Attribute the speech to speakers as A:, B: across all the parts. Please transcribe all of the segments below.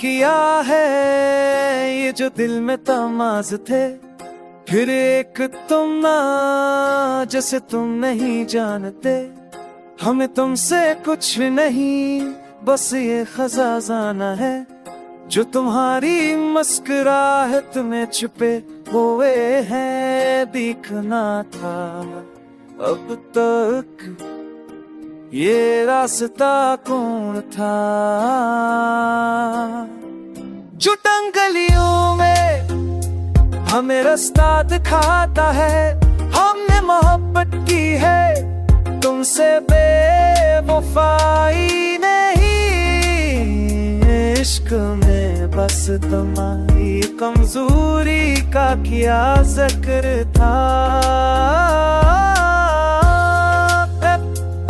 A: किया है ये जो दिल में तमाज थे, फिर एक तुम ना जैसे तुम नहीं जानते। हमें तुमसे कुछ नहीं, बस ये खजाना है जो तुम्हारी मुस्कुराहट में छुपे हुए हैं। दिखना था अब तक ये रास्ता कौन था, जो गलियों में हमें रास्ता दिखाता है। हमने मोहब्बत की है तुमसे बेवफाई नहीं, इश्क में बस तुम्हारी कमजोरी का किया जिक्र था।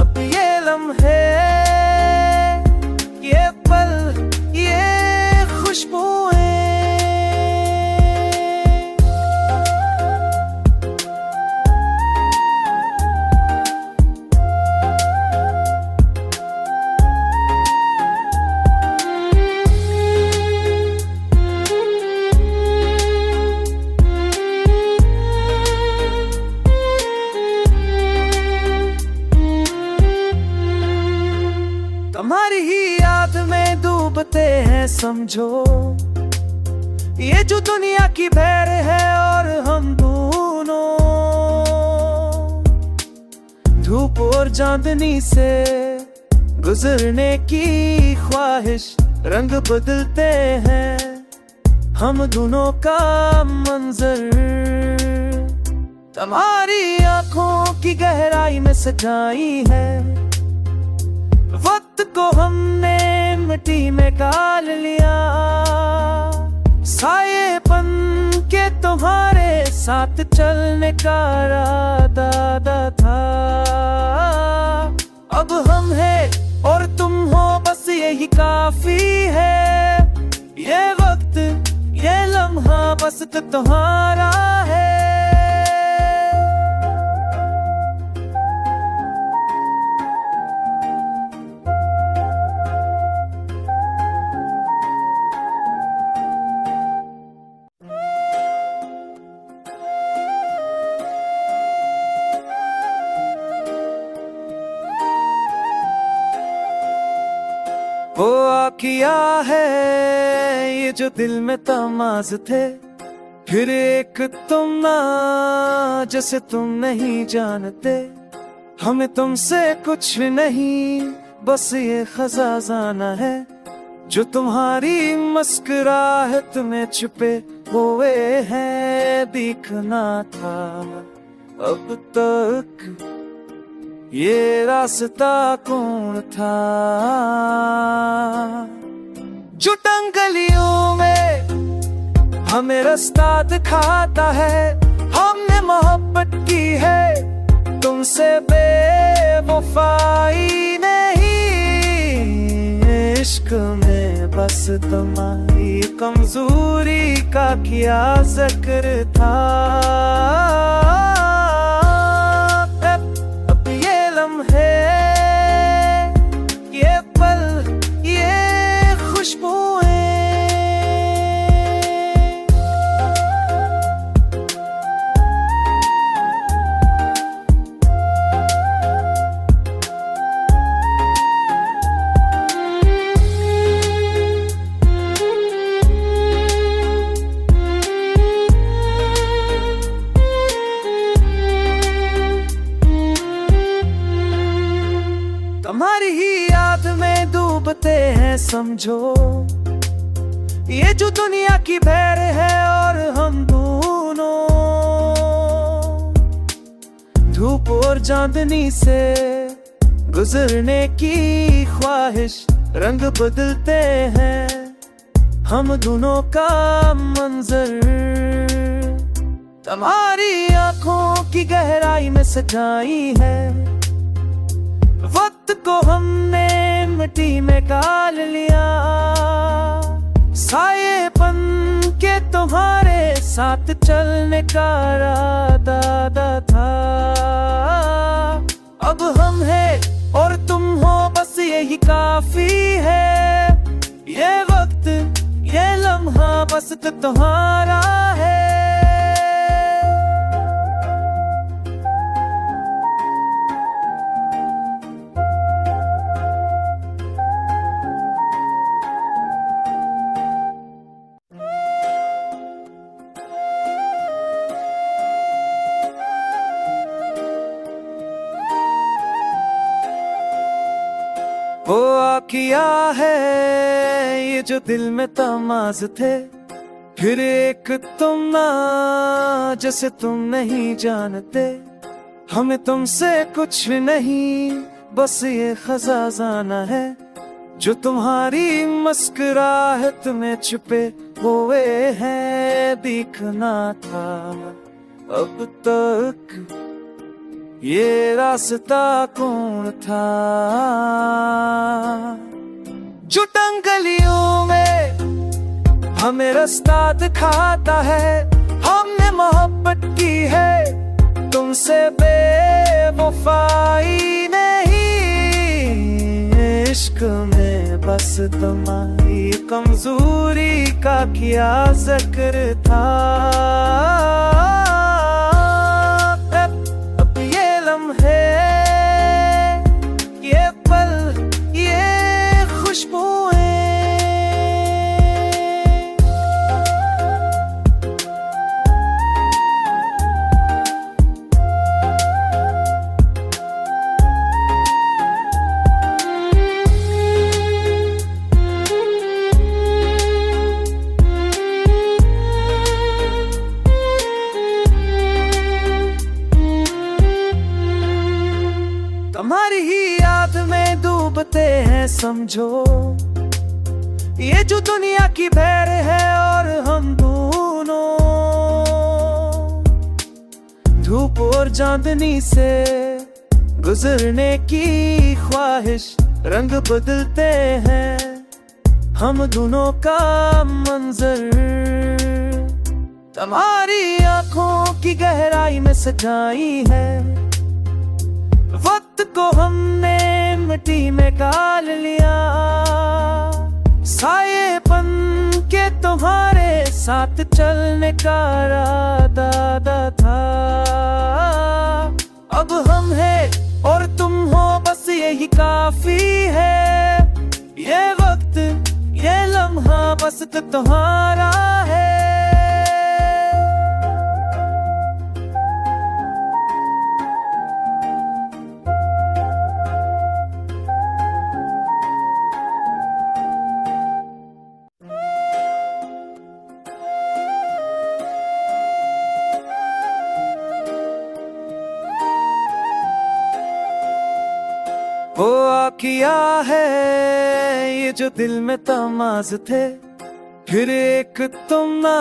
A: अब ये लम्हे, ये पल, ये खुशबुएं, तुम्हारी ही याद में डूबते हैं समझो। ये जो दुनिया की भैर है और हम दोनों, धूप और चांदनी से गुजरने की ख्वाहिश, रंग बदलते हैं हम दोनों का मंजर। तुम्हारी आंखों की गहराई में सजाई है, वक्त को हमने मिट्टी में गाल लिया। सायेपन के तुम्हारे साथ चलने का इरादा था। अब हम हैं और तुम हो, बस यही काफी है। ये वक्त, ये लम्हा बस तुम्हारा है। वो किया है ये जो दिल में तमाज थे, फिर एक तुम ना जैसे तुम नहीं जानते। हमें तुमसे कुछ नहीं, बस ये खजाना है जो तुम्हारी मुस्कुराहट में छुपे हुए हैं। दिखना था अब तक ये रास्ता कौन था, जो गलियों में हमें रास्ता दिखाता है। हमने मोहब्बत की है तुमसे बेवफाई नहीं, इश्क में बस तुम्हारी कमजोरी का किया जिक्र था। ये पल, ये खुशबुएं, तुम्हारी ही याद में डूबते हैं समझो। ये जो दुनिया की भैर है और हम दोनों, धूप और चांदनी से गुजरने की ख्वाहिश, रंग बदलते हैं हम दोनों का मंजर। तुम्हारी आंखों की गहराई में सजाई है, वक्त को हमने मिट्टी में गाल लिया। सायेपन के तुम्हारे साथ चलने का इरादा था। अब हम हैं और तुम हो, बस यही काफी है। ये वक्त बस तुम्हारा है। वो किया है ये जो दिल में तमाज थे, फिर एक तुम ना जैसे तुम नहीं जानते। हमें तुमसे कुछ नहीं, बस ये खजाना है जो तुम्हारी मुस्कुराहट में छुपे हुए हैं। दिखना था अब तक ये रास्ता कौन था, जो गलियों में हमें रास्ता दिखाता है। हमने मोहब्बत की है तुमसे बेवफाई नहीं, इश्क में बस तुम्हारी कमजोरी का किया जिक्र था। तुम्हारी ही याद में डूबते हैं समझो, ये जो दुनिया की भैर है और हम दोनों। धूप और चांदनी से गुजरने की ख्वाहिश, रंग बदलते हैं हम दोनों का मंजर। तुम्हारी आंखों की गहराई में सजाई है, वक्त को हमने मिट्टी में गाल लिया। सायेपन के तुम्हारे साथ चलने का इरादा था। अब हम हैं और तुम हो, बस यही काफी है। ये वक्त ये लम्हा बस तुम्हारा है। वो किया है ये जो दिल में तमाज थे, फिर एक तुम ना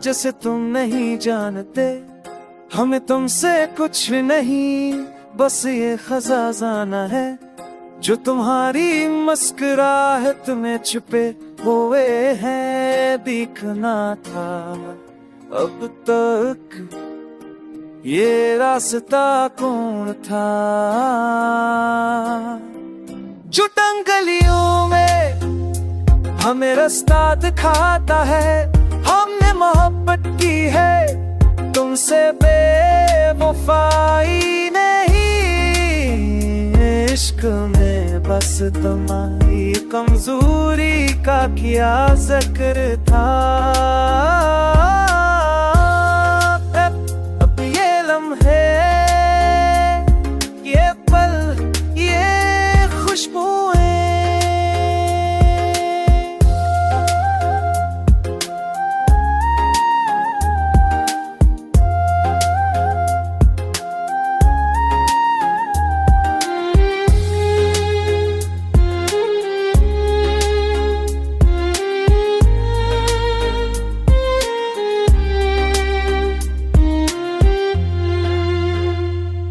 A: जैसे तुम नहीं जानते। हमें तुमसे कुछ नहीं, बस ये खजाना है जो तुम्हारी मुस्कुराहट में छुपे हुए हैं। दिखना था अब तक ये रास्ता कौन था, जो गलियों में हमें रास्ता दिखाता है। हमने मोहब्बत की है तुमसे बेवफाई नहीं, इश्क में बस तुम्हारी कमजोरी का किया जिक्र था।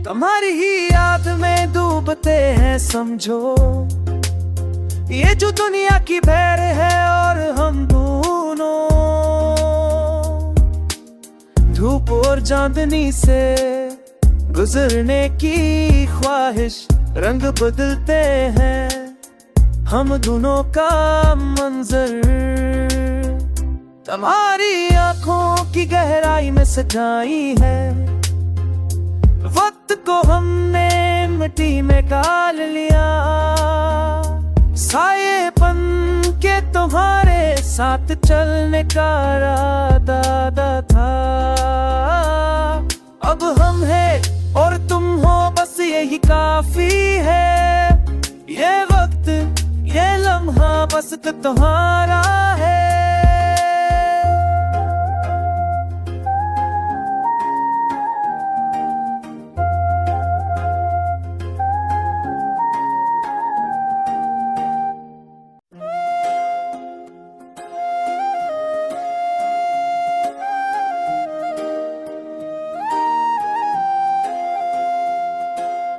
A: तुम्हारी ही याद में डूबते हैं समझो, ये जो दुनिया की भैर है और हम दोनों। धूप और चांदनी से गुजरने की ख्वाहिश, रंग बदलते हैं हम दोनों का मंजर। तुम्हारी आंखों की गहराई में सजाई है, वक्त को हमने मिट्टी में गाल लिया। सायेपन के तुम्हारे साथ चलने का इरादा था। अब हम हैं और तुम हो, बस यही काफी है। ये वक्त, ये लम्हा बस तुम्हारा है।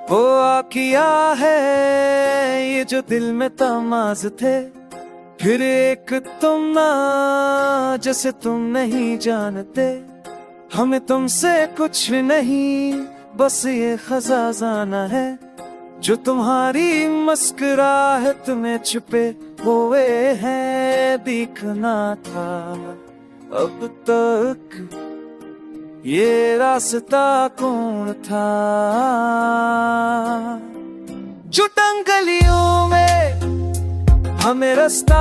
A: हुआ किया है ये जो दिल में तमाज थे, फिर एक तुम ना जैसे तुम नहीं जानते। हमें तुमसे कुछ नहीं, बस ये खजाना है जो तुम्हारी मुस्कुराहट में छुपे हुए हैं। दिखना था अब तक ये रास्ता कौन था, जो गलियों में हमें रास्ता